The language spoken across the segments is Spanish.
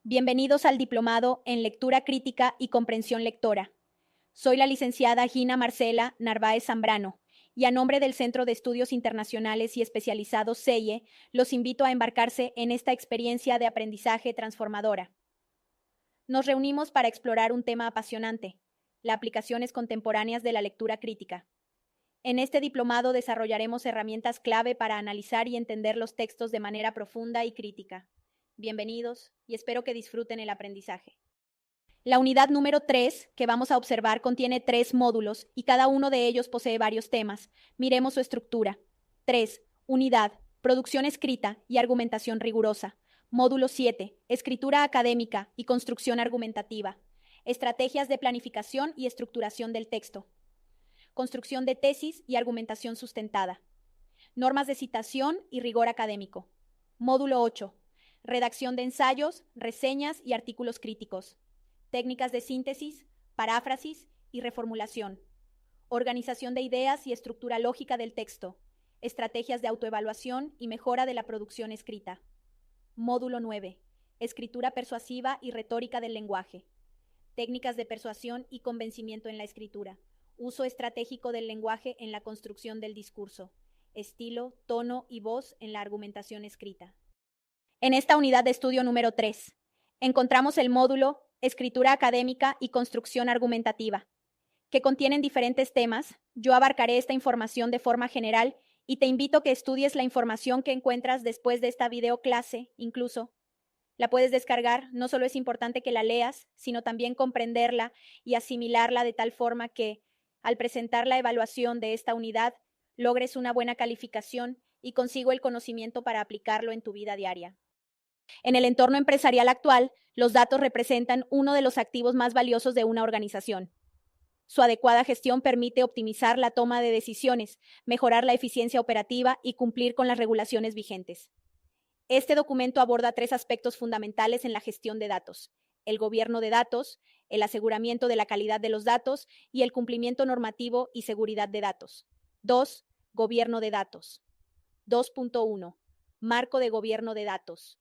Bienvenidos al Diplomado en Lectura Crítica y Comprensión Lectora. Soy la licenciada Gina Marcela Narváez Zambrano y a nombre del Centro de Estudios Internacionales y Especializados CEIE, los invito a embarcarse en esta experiencia de aprendizaje transformadora. Nos reunimos para explorar un tema apasionante, las aplicaciones contemporáneas de la lectura crítica. En este diplomado desarrollaremos herramientas clave para analizar y entender los textos de manera profunda y crítica. Bienvenidos y espero que disfruten el aprendizaje. La unidad número 3 que vamos a observar contiene 3 módulos y cada uno de ellos posee varios temas. Miremos su estructura. 3. Unidad, producción escrita y argumentación rigurosa. Módulo 7. Escritura académica y construcción argumentativa. Estrategias de planificación y estructuración del texto. Construcción de tesis y argumentación sustentada. Normas de citación y rigor académico. Módulo 8. Redacción de ensayos, reseñas y artículos críticos. Técnicas de síntesis, paráfrasis y reformulación. Organización de ideas y estructura lógica del texto. Estrategias de autoevaluación y mejora de la producción escrita. Módulo 9. Escritura persuasiva y retórica del lenguaje. Técnicas de persuasión y convencimiento en la escritura. Uso estratégico del lenguaje en la construcción del discurso. Estilo, tono y voz en la argumentación escrita. En esta unidad de estudio número 3, encontramos el módulo Escritura académica y construcción argumentativa, que contienen diferentes temas. Yo abarcaré esta información de forma general y te invito a que estudies la información que encuentras después de esta videoclase, incluso. La puedes descargar, no solo es importante que la leas, sino también comprenderla y asimilarla de tal forma que, al presentar la evaluación de esta unidad, logres una buena calificación y consigo el conocimiento para aplicarlo en tu vida diaria. En el entorno empresarial actual, los datos representan uno de los activos más valiosos de una organización. Su adecuada gestión permite optimizar la toma de decisiones, mejorar la eficiencia operativa y cumplir con las regulaciones vigentes. Este documento aborda 3 aspectos fundamentales en la gestión de datos: el gobierno de datos, el aseguramiento de la calidad de los datos y el cumplimiento normativo y seguridad de datos. 2. Gobierno de datos. 2.1. Marco de gobierno de datos.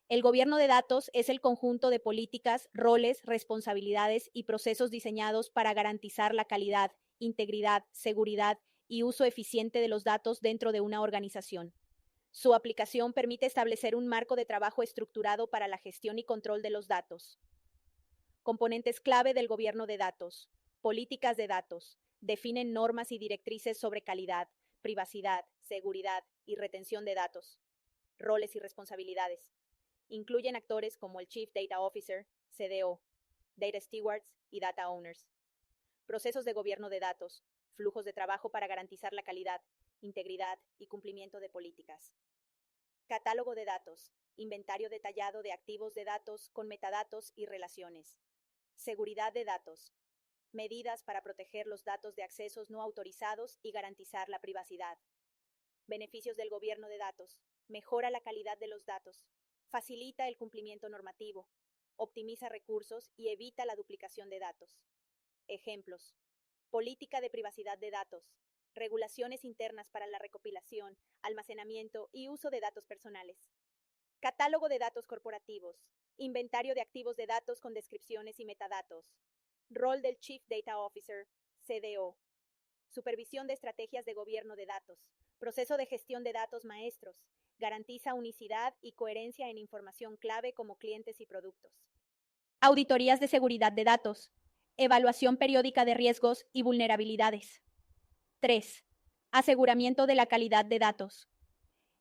El gobierno de datos es el conjunto de políticas, roles, responsabilidades y procesos diseñados para garantizar la calidad, integridad, seguridad y uso eficiente de los datos dentro de una organización. Su aplicación permite establecer un marco de trabajo estructurado para la gestión y control de los datos. Componentes clave del gobierno de datos. Políticas de datos. Definen normas y directrices sobre calidad, privacidad, seguridad y retención de datos. Roles y responsabilidades. Incluyen actores como el Chief Data Officer, CDO, Data Stewards y Data Owners. Procesos de gobierno de datos. Flujos de trabajo para garantizar la calidad, integridad y cumplimiento de políticas. Catálogo de datos. Inventario detallado de activos de datos con metadatos y relaciones. Seguridad de datos. Medidas para proteger los datos de accesos no autorizados y garantizar la privacidad. Beneficios del gobierno de datos. Mejora la calidad de los datos. Facilita el cumplimiento normativo. Optimiza recursos y evita la duplicación de datos. Ejemplos. Política de privacidad de datos. Regulaciones internas para la recopilación, almacenamiento y uso de datos personales. Catálogo de datos corporativos. Inventario de activos de datos con descripciones y metadatos. Rol del Chief Data Officer, CDO. Supervisión de estrategias de gobierno de datos. Proceso de gestión de datos maestros. Garantiza unicidad y coherencia en información clave como clientes y productos. Auditorías de seguridad de datos. Evaluación periódica de riesgos y vulnerabilidades. 3. Aseguramiento de la calidad de datos.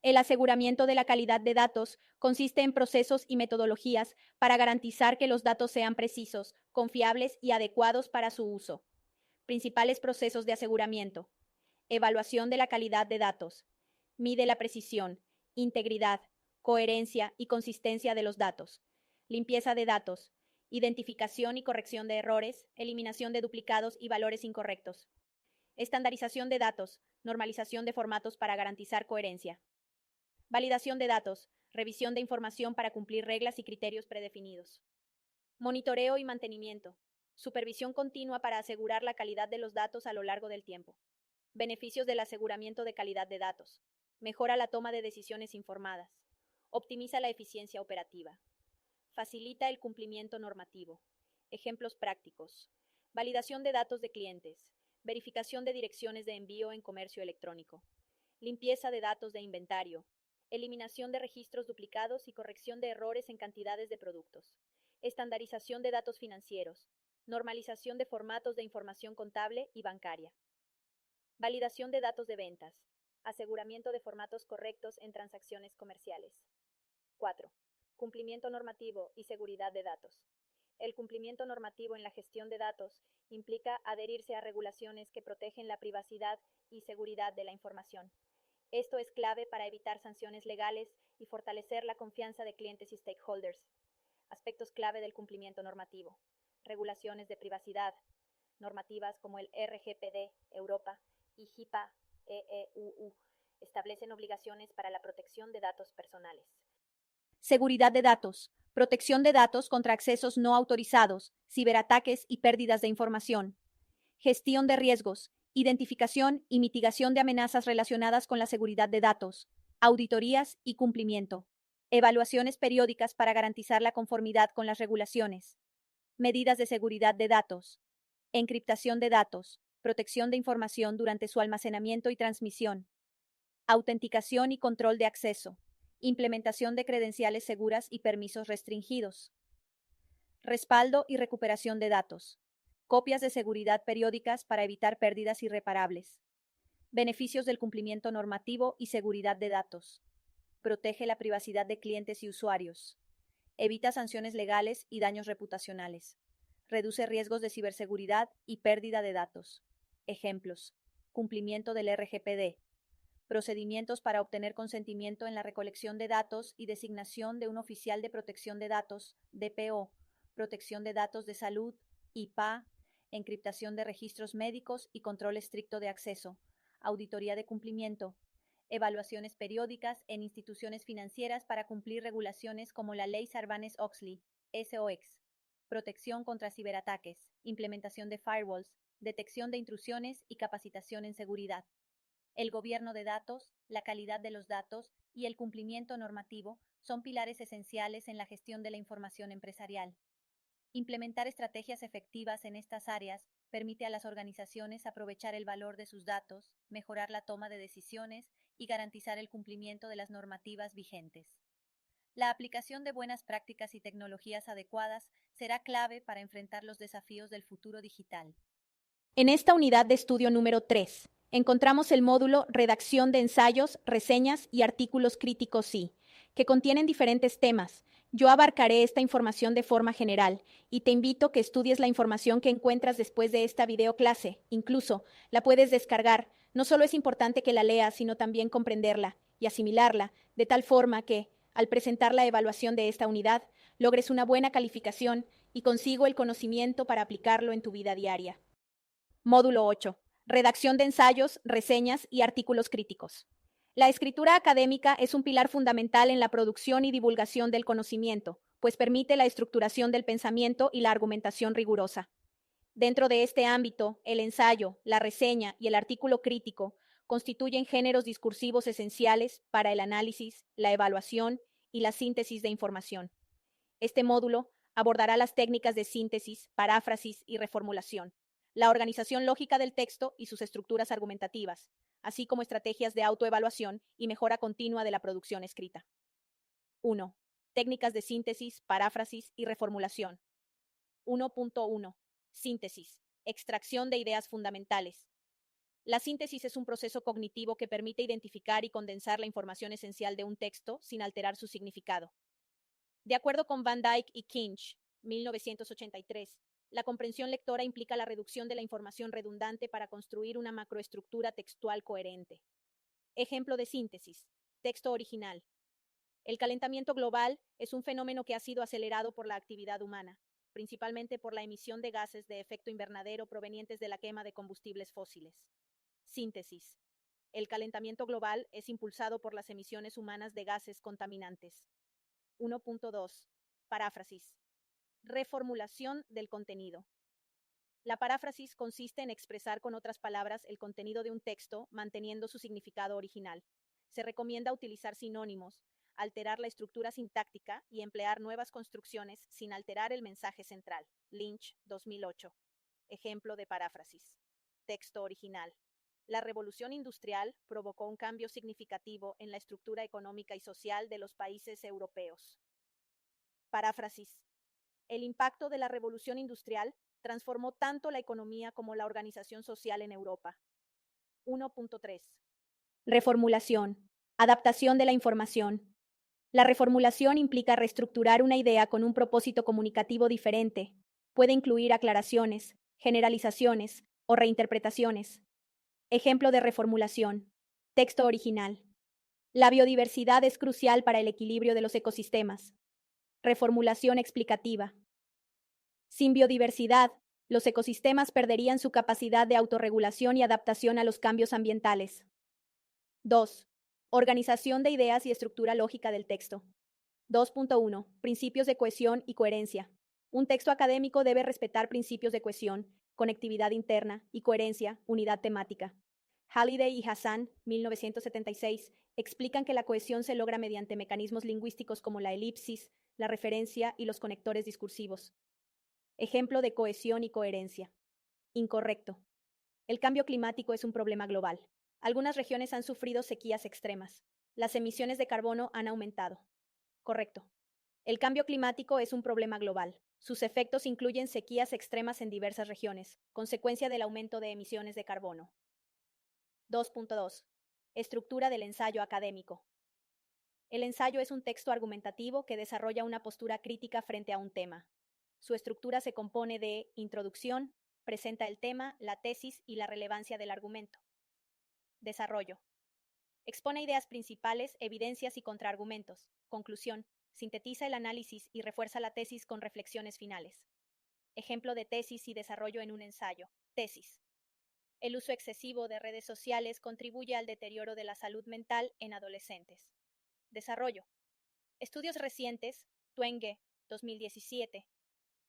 El aseguramiento de la calidad de datos consiste en procesos y metodologías para garantizar que los datos sean precisos, confiables y adecuados para su uso. Principales procesos de aseguramiento. Evaluación de la calidad de datos. Mide la precisión, integridad, coherencia y consistencia de los datos. Limpieza de datos. Identificación y corrección de errores, eliminación de duplicados y valores incorrectos. Estandarización de datos, normalización de formatos para garantizar coherencia. Validación de datos, revisión de información para cumplir reglas y criterios predefinidos. Monitoreo y mantenimiento, supervisión continua para asegurar la calidad de los datos a lo largo del tiempo. Beneficios del aseguramiento de calidad de datos. Mejora la toma de decisiones informadas. Optimiza la eficiencia operativa. Facilita el cumplimiento normativo. Ejemplos prácticos. Validación de datos de clientes. Verificación de direcciones de envío en comercio electrónico. Limpieza de datos de inventario. Eliminación de registros duplicados y corrección de errores en cantidades de productos. Estandarización de datos financieros. Normalización de formatos de información contable y bancaria. Validación de datos de ventas. Aseguramiento de formatos correctos en transacciones comerciales. 4. Cumplimiento normativo y seguridad de datos. El cumplimiento normativo en la gestión de datos implica adherirse a regulaciones que protegen la privacidad y seguridad de la información. Esto es clave para evitar sanciones legales y fortalecer la confianza de clientes y stakeholders. Aspectos clave del cumplimiento normativo. Regulaciones de privacidad. Normativas como el RGPD, Europa, y HIPAA, EEUU, establecen obligaciones para la protección de datos personales. Seguridad de datos. Protección de datos contra accesos no autorizados, ciberataques y pérdidas de información. Gestión de riesgos. Identificación y mitigación de amenazas relacionadas con la seguridad de datos. Auditorías y cumplimiento. Evaluaciones periódicas para garantizar la conformidad con las regulaciones. Medidas de seguridad de datos. Encriptación de datos. Protección de información durante su almacenamiento y transmisión. Autenticación y control de acceso. Implementación de credenciales seguras y permisos restringidos. Respaldo y recuperación de datos. Copias de seguridad periódicas para evitar pérdidas irreparables. Beneficios del cumplimiento normativo y seguridad de datos. Protege la privacidad de clientes y usuarios. Evita sanciones legales y daños reputacionales. Reduce riesgos de ciberseguridad y pérdida de datos. Ejemplos. Cumplimiento del RGPD. Procedimientos para obtener consentimiento en la recolección de datos y designación de un oficial de protección de datos, DPO, protección de datos de salud, IPA, encriptación de registros médicos y control estricto de acceso, auditoría de cumplimiento, evaluaciones periódicas en instituciones financieras para cumplir regulaciones como la Ley Sarbanes-Oxley, SOX, protección contra ciberataques, implementación de firewalls, detección de intrusiones y capacitación en seguridad. El gobierno de datos, la calidad de los datos y el cumplimiento normativo son pilares esenciales en la gestión de la información empresarial. Implementar estrategias efectivas en estas áreas permite a las organizaciones aprovechar el valor de sus datos, mejorar la toma de decisiones y garantizar el cumplimiento de las normativas vigentes. La aplicación de buenas prácticas y tecnologías adecuadas será clave para enfrentar los desafíos del futuro digital. En esta unidad de estudio número 3, encontramos el módulo Redacción de ensayos, reseñas y artículos críticos I, que contienen diferentes temas. Yo abarcaré esta información de forma general y te invito a que estudies la información que encuentras después de esta videoclase. Incluso la puedes descargar. No solo es importante que la leas, sino también comprenderla y asimilarla, de tal forma que, al presentar la evaluación de esta unidad, logres una buena calificación y consigo el conocimiento para aplicarlo en tu vida diaria. Módulo 8. Redacción de ensayos, reseñas y artículos críticos. La escritura académica es un pilar fundamental en la producción y divulgación del conocimiento, pues permite la estructuración del pensamiento y la argumentación rigurosa. Dentro de este ámbito, el ensayo, la reseña y el artículo crítico constituyen géneros discursivos esenciales para el análisis, la evaluación y la síntesis de información. Este módulo abordará las técnicas de síntesis, paráfrasis y reformulación, la organización lógica del texto y sus estructuras argumentativas, así como estrategias de autoevaluación y mejora continua de la producción escrita. 1. Técnicas de síntesis, paráfrasis y reformulación. 1.1. Síntesis. Extracción de ideas fundamentales. La síntesis es un proceso cognitivo que permite identificar y condensar la información esencial de un texto sin alterar su significado. De acuerdo con Van Dyke y Kinch, 1983, la comprensión lectora implica la reducción de la información redundante para construir una macroestructura textual coherente. Ejemplo de síntesis. Texto original. El calentamiento global es un fenómeno que ha sido acelerado por la actividad humana, principalmente por la emisión de gases de efecto invernadero provenientes de la quema de combustibles fósiles. Síntesis. El calentamiento global es impulsado por las emisiones humanas de gases contaminantes. 1.2. Paráfrasis. Reformulación del contenido. La paráfrasis consiste en expresar con otras palabras el contenido de un texto manteniendo su significado original. Se recomienda utilizar sinónimos, alterar la estructura sintáctica y emplear nuevas construcciones sin alterar el mensaje central. Lynch, 2008. Ejemplo de paráfrasis. Texto original. La revolución industrial provocó un cambio significativo en la estructura económica y social de los países europeos. Paráfrasis. El impacto de la revolución industrial transformó tanto la economía como la organización social en Europa. 1.3. Reformulación. Adaptación de la información. La reformulación implica reestructurar una idea con un propósito comunicativo diferente. Puede incluir aclaraciones, generalizaciones o reinterpretaciones. Ejemplo de reformulación. Texto original. La biodiversidad es crucial para el equilibrio de los ecosistemas. Reformulación explicativa. Sin biodiversidad, los ecosistemas perderían su capacidad de autorregulación y adaptación a los cambios ambientales. 2. Organización de ideas y estructura lógica del texto. 2.1. Principios de cohesión y coherencia. Un texto académico debe respetar principios de cohesión, conectividad interna y coherencia, unidad temática. Halliday y Hassan, 1976, explican que la cohesión se logra mediante mecanismos lingüísticos como la elipsis, la referencia y los conectores discursivos. Ejemplo de cohesión y coherencia. Incorrecto. El cambio climático es un problema global. Algunas regiones han sufrido sequías extremas. Las emisiones de carbono han aumentado. Correcto. El cambio climático es un problema global. Sus efectos incluyen sequías extremas en diversas regiones, consecuencia del aumento de emisiones de carbono. 2.2. Estructura del ensayo académico. El ensayo es un texto argumentativo que desarrolla una postura crítica frente a un tema. Su estructura se compone de introducción, presenta el tema, la tesis y la relevancia del argumento. Desarrollo. Expone ideas principales, evidencias y contraargumentos. Conclusión. Sintetiza el análisis y refuerza la tesis con reflexiones finales. Ejemplo de tesis y desarrollo en un ensayo. Tesis. El uso excesivo de redes sociales contribuye al deterioro de la salud mental en adolescentes. Desarrollo. Estudios recientes, Twenge, 2017,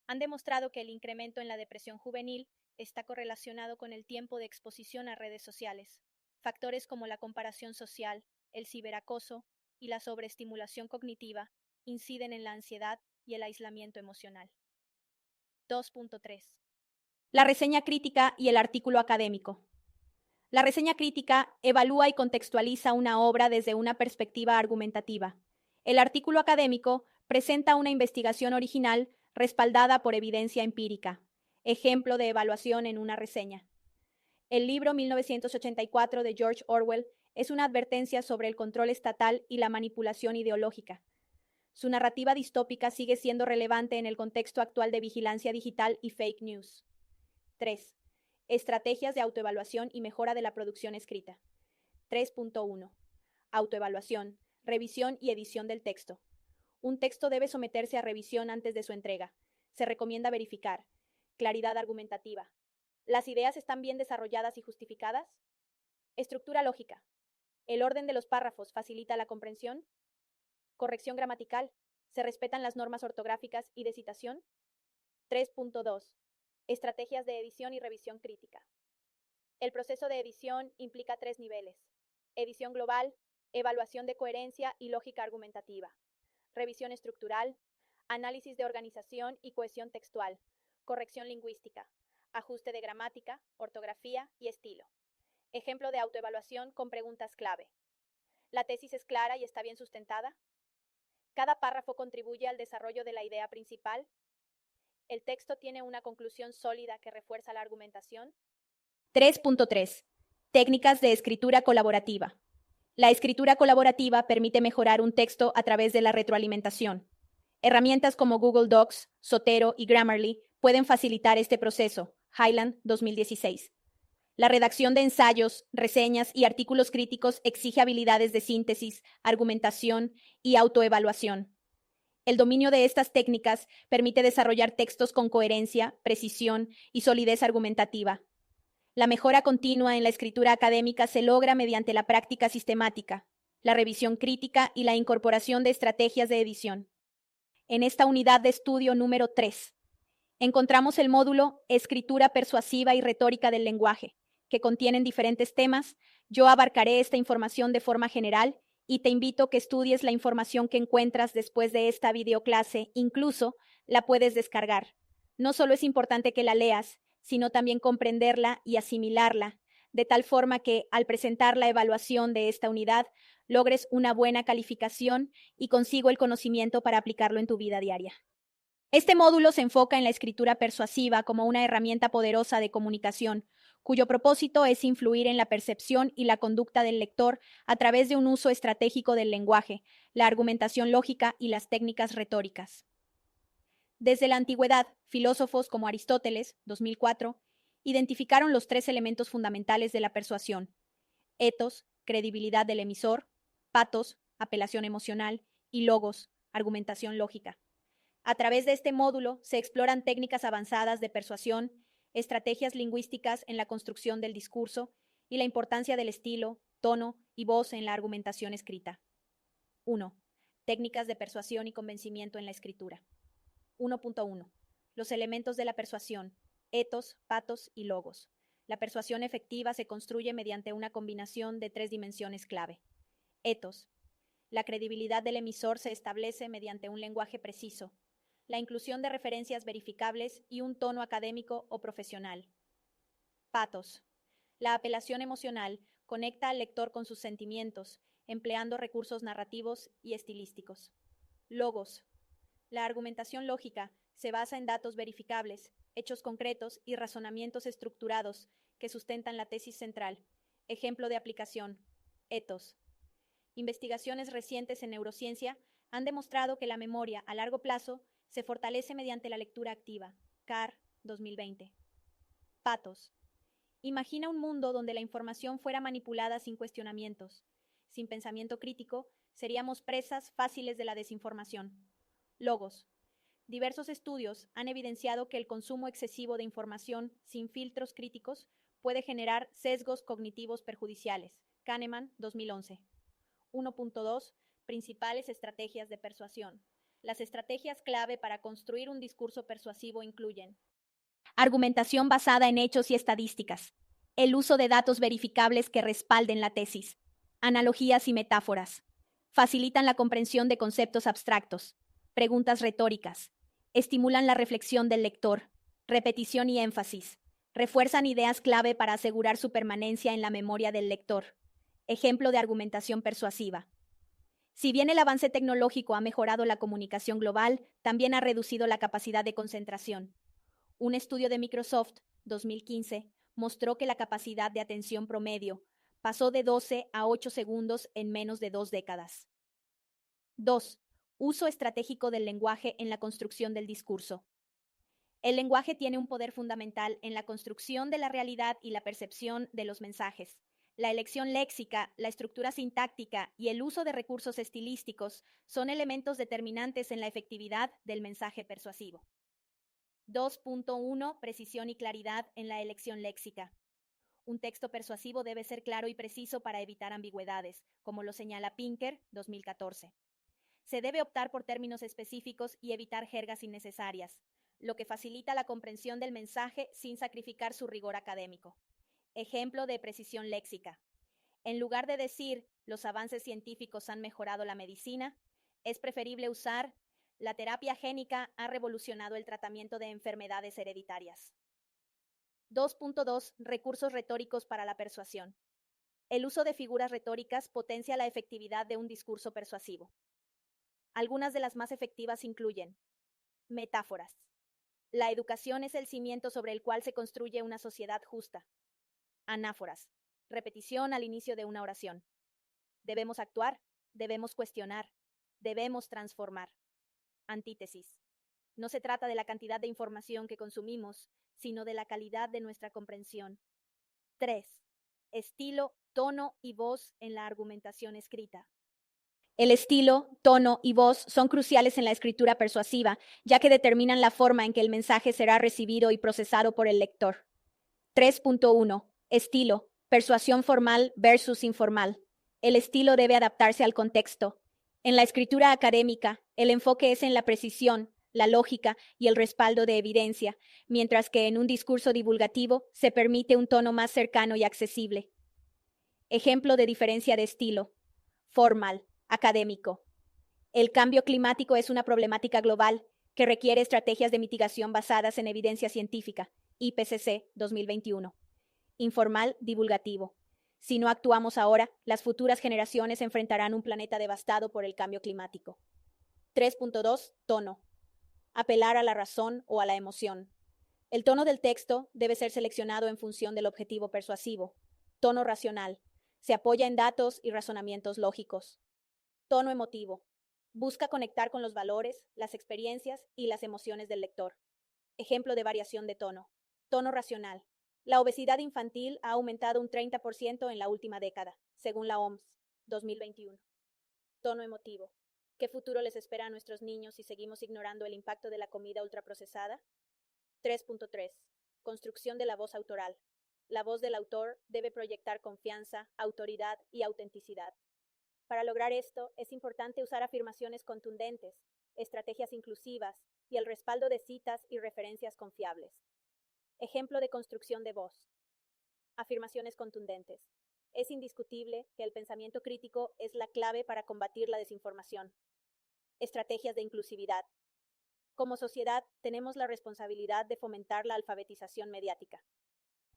han demostrado que el incremento en la depresión juvenil está correlacionado con el tiempo de exposición a redes sociales. Factores como la comparación social, el ciberacoso y la sobreestimulación cognitiva inciden en la ansiedad y el aislamiento emocional. 2.3. La reseña crítica y el artículo académico. La reseña crítica evalúa y contextualiza una obra desde una perspectiva argumentativa. El artículo académico presenta una investigación original respaldada por evidencia empírica. Ejemplo de evaluación en una reseña. El libro 1984 de George Orwell es una advertencia sobre el control estatal y la manipulación ideológica. Su narrativa distópica sigue siendo relevante en el contexto actual de vigilancia digital y fake news. 3. Estrategias de autoevaluación y mejora de la producción escrita. 3.1. Autoevaluación, revisión y edición del texto. Un texto debe someterse a revisión antes de su entrega. Se recomienda verificar. Claridad argumentativa. ¿Las ideas están bien desarrolladas y justificadas? Estructura lógica. ¿El orden de los párrafos facilita la comprensión? Corrección gramatical. ¿Se respetan las normas ortográficas y de citación? 3.2. Estrategias de edición y revisión crítica. El proceso de edición implica 3 niveles. Edición global, evaluación de coherencia y lógica argumentativa. Revisión estructural, análisis de organización y cohesión textual. Corrección lingüística, ajuste de gramática, ortografía y estilo. Ejemplo de autoevaluación con preguntas clave. ¿La tesis es clara y está bien sustentada? ¿Cada párrafo contribuye al desarrollo de la idea principal? ¿El texto tiene una conclusión sólida que refuerza la argumentación? 3.3. Técnicas de escritura colaborativa. La escritura colaborativa permite mejorar un texto a través de la retroalimentación. Herramientas como Google Docs, Zotero y Grammarly pueden facilitar este proceso. Hyland, 2016. La redacción de ensayos, reseñas y artículos críticos exige habilidades de síntesis, argumentación y autoevaluación. El dominio de estas técnicas permite desarrollar textos con coherencia, precisión y solidez argumentativa. La mejora continua en la escritura académica se logra mediante la práctica sistemática, la revisión crítica y la incorporación de estrategias de edición. En esta unidad de estudio número 3, encontramos el módulo Escritura persuasiva y retórica del lenguaje, que contienen diferentes temas. Yo abarcaré esta información de forma general y te invito a que estudies la información que encuentras después de esta videoclase, incluso la puedes descargar. No solo es importante que la leas, sino también comprenderla y asimilarla, de tal forma que al presentar la evaluación de esta unidad logres una buena calificación y consigo el conocimiento para aplicarlo en tu vida diaria. Este módulo se enfoca en la escritura persuasiva como una herramienta poderosa de comunicación, cuyo propósito es influir en la percepción y la conducta del lector a través de un uso estratégico del lenguaje, la argumentación lógica y las técnicas retóricas. Desde la antigüedad, filósofos como Aristóteles, 2004, identificaron los tres elementos fundamentales de la persuasión: etos, credibilidad del emisor; patos, apelación emocional; y logos, argumentación lógica. A través de este módulo se exploran técnicas avanzadas de persuasión, estrategias lingüísticas en la construcción del discurso y la importancia del estilo, tono y voz en la argumentación escrita. 1. Técnicas de persuasión y convencimiento en la escritura. 1.1. Los elementos de la persuasión: etos, patos y logos. La persuasión efectiva se construye mediante una combinación de tres dimensiones clave. Etos. La credibilidad del emisor se establece mediante un lenguaje preciso, la inclusión de referencias verificables y un tono académico o profesional. Patos. La apelación emocional conecta al lector con sus sentimientos, empleando recursos narrativos y estilísticos. Logos. La argumentación lógica se basa en datos verificables, hechos concretos y razonamientos estructurados que sustentan la tesis central. Ejemplo de aplicación: etos. Investigaciones recientes en neurociencia han demostrado que la memoria a largo plazo se fortalece mediante la lectura activa. Carr, 2020. Patos. Imagina un mundo donde la información fuera manipulada sin cuestionamientos. Sin pensamiento crítico, seríamos presas fáciles de la desinformación. Logos. Diversos estudios han evidenciado que el consumo excesivo de información sin filtros críticos puede generar sesgos cognitivos perjudiciales. Kahneman, 2011. 1.2. Principales estrategias de persuasión. Las estrategias clave para construir un discurso persuasivo incluyen: argumentación basada en hechos y estadísticas, el uso de datos verificables que respalden la tesis, analogías y metáforas, facilitan la comprensión de conceptos abstractos, preguntas retóricas, estimulan la reflexión del lector, repetición y énfasis, refuerzan ideas clave para asegurar su permanencia en la memoria del lector. Ejemplo de argumentación persuasiva. Si bien el avance tecnológico ha mejorado la comunicación global, también ha reducido la capacidad de concentración. Un estudio de Microsoft, 2015, mostró que la capacidad de atención promedio pasó de 12 a 8 segundos en menos de 2 décadas. 2. Uso estratégico del lenguaje en la construcción del discurso. El lenguaje tiene un poder fundamental en la construcción de la realidad y la percepción de los mensajes. La elección léxica, la estructura sintáctica y el uso de recursos estilísticos son elementos determinantes en la efectividad del mensaje persuasivo. 2.1. Precisión y claridad en la elección léxica. Un texto persuasivo debe ser claro y preciso para evitar ambigüedades, como lo señala Pinker, 2014. Se debe optar por términos específicos y evitar jergas innecesarias, lo que facilita la comprensión del mensaje sin sacrificar su rigor académico. Ejemplo de precisión léxica. En lugar de decir los avances científicos han mejorado la medicina, es preferible usar la terapia génica ha revolucionado el tratamiento de enfermedades hereditarias. 2.2. Recursos retóricos para la persuasión. El uso de figuras retóricas potencia la efectividad de un discurso persuasivo. Algunas de las más efectivas incluyen: metáforas. La educación es el cimiento sobre el cual se construye una sociedad justa. Anáforas. Repetición al inicio de una oración. Debemos actuar, debemos cuestionar, debemos transformar. Antítesis. No se trata de la cantidad de información que consumimos, sino de la calidad de nuestra comprensión. 3. Estilo, tono y voz en la argumentación escrita. El estilo, tono y voz son cruciales en la escritura persuasiva, ya que determinan la forma en que el mensaje será recibido y procesado por el lector. 3.1. Estilo, persuasión formal versus informal. El estilo debe adaptarse al contexto. En la escritura académica, el enfoque es en la precisión, la lógica y el respaldo de evidencia, mientras que en un discurso divulgativo se permite un tono más cercano y accesible. Ejemplo de diferencia de estilo: Formal, académico. El cambio climático es una problemática global que requiere estrategias de mitigación basadas en evidencia científica, IPCC 2021. Informal, divulgativo. Si no actuamos ahora, las futuras generaciones enfrentarán un planeta devastado por el cambio climático. 3.2. Tono. Apelar a la razón o a la emoción. El tono del texto debe ser seleccionado en función del objetivo persuasivo. Tono racional. Se apoya en datos y razonamientos lógicos. Tono emotivo. Busca conectar con los valores, las experiencias y las emociones del lector. Ejemplo de variación de tono. Tono racional. La obesidad infantil ha aumentado un 30% en la última década, según la OMS, 2021. Tono emotivo. ¿Qué futuro les espera a nuestros niños si seguimos ignorando el impacto de la comida ultraprocesada? 3.3. Construcción de la voz autoral. La voz del autor debe proyectar confianza, autoridad y autenticidad. Para lograr esto, es importante usar afirmaciones contundentes, estrategias inclusivas y el respaldo de citas y referencias confiables. Ejemplo de construcción de voz. Afirmaciones contundentes. Es indiscutible que el pensamiento crítico es la clave para combatir la desinformación. Estrategias de inclusividad. Como sociedad, tenemos la responsabilidad de fomentar la alfabetización mediática.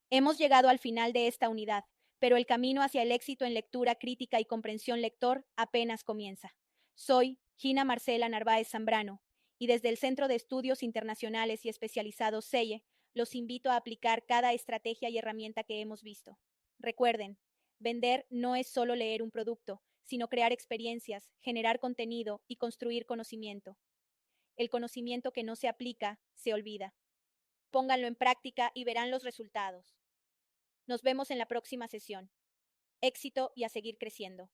Hemos llegado al final de esta unidad, pero el camino hacia el éxito en lectura crítica y comprensión lector apenas comienza. Soy Gina Marcela Narváez Zambrano, y desde el Centro de Estudios Internacionales y Especializados CEIE, los invito a aplicar cada estrategia y herramienta que hemos visto. Recuerden, vender no es solo leer un producto, sino crear experiencias, generar contenido y construir conocimiento. El conocimiento que no se aplica, se olvida. Pónganlo en práctica y verán los resultados. Nos vemos en la próxima sesión. Éxito y a seguir creciendo.